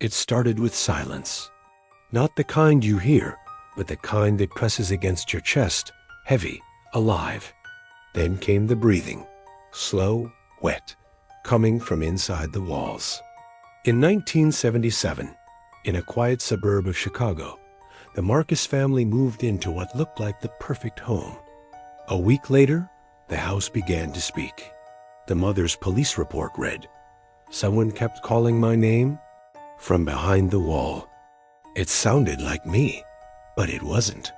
It started with silence. Not the kind you hear, but the kind that presses against your chest, heavy, alive. Then came the breathing, slow, wet, coming from inside the walls. In 1977, in a quiet suburb of Chicago, the Marcus family moved into what looked like the perfect home. A week later, the house began to speak. The mother's police report read, "Someone kept calling my name from behind the wall." It sounded like me, but it wasn't.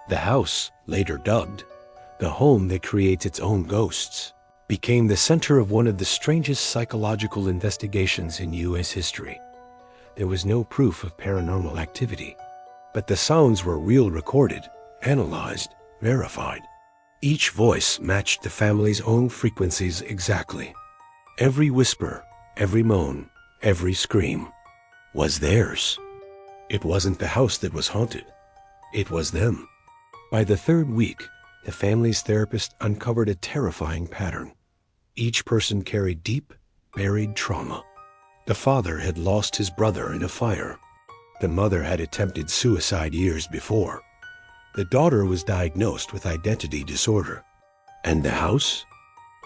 The house, later dubbed the home that creates its own ghosts, became the center of one of the strangest psychological investigations in U.S. history. There was no proof of paranormal activity, but the sounds were real, recorded, analyzed, verified. Each voice matched the family's own frequencies exactly. Every whisper, every moan, every scream was theirs. It wasn't the house that was haunted. It was them. By the third week, the family's therapist uncovered a terrifying pattern. Each person carried deep, buried trauma. The father had lost his brother in a fire. The mother had attempted suicide years before. The daughter was diagnosed with identity disorder. And the house?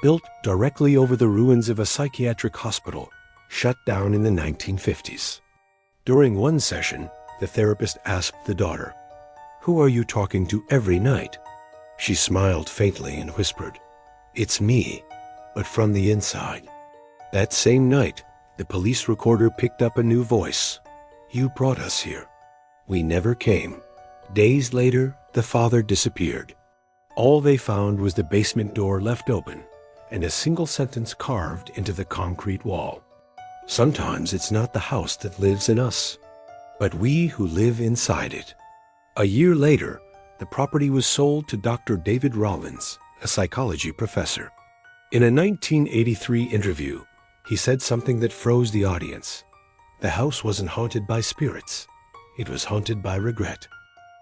Built directly over the ruins of a psychiatric hospital, shut down in the 1950s. During one session, the therapist asked the daughter, "Who are you talking to every night?" She smiled faintly and whispered, "It's me, but from the inside." That same night, the police recorder picked up a new voice. "You brought us here. We never came." Days later, the father disappeared. All they found was the basement door left open and a single sentence carved into the concrete wall. Sometimes it's not the house that lives in us, but we who live inside it. A year later, the property was sold to Dr. David Rollins, a psychology professor. In a 1983 interview, he said something that froze the audience. The house wasn't haunted by spirits. It was haunted by regret.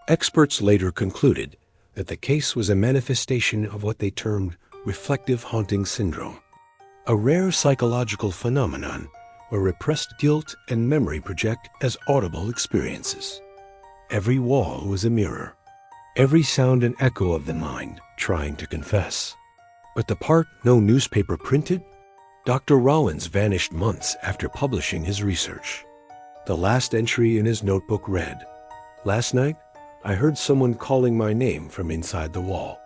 Experts later concluded that the case was a manifestation of what they termed reflective haunting syndrome, a rare psychological phenomenon where repressed guilt and memory project as audible experiences. Every wall was a mirror, every sound an echo of the mind trying to confess. But the part no newspaper printed? Dr. Rollins vanished months after publishing his research. The last entry in his notebook read, "Last night, I heard someone calling my name from inside the wall.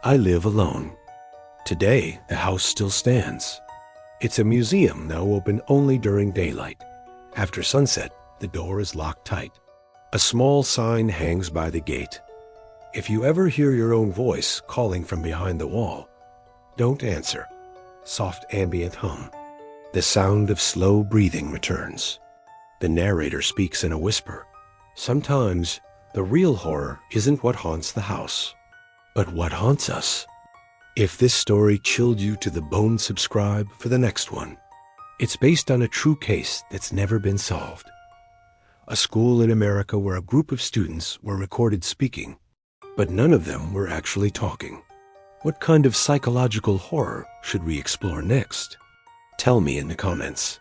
I live alone." Today, the house still stands. It's a museum now open only during daylight. After sunset, the door is locked tight. A small sign hangs by the gate. If you ever hear your own voice calling from behind the wall, don't answer. Soft ambient hum. The sound of slow breathing returns. The narrator speaks in a whisper. Sometimes, the real horror isn't what haunts the house, but what haunts us. If this story chilled you to the bone, subscribe for the next one. It's based on a true case that's never been solved. A school in America where a group of students were recorded speaking, but none of them were actually talking. What kind of psychological horror should we explore next? Tell me in the comments.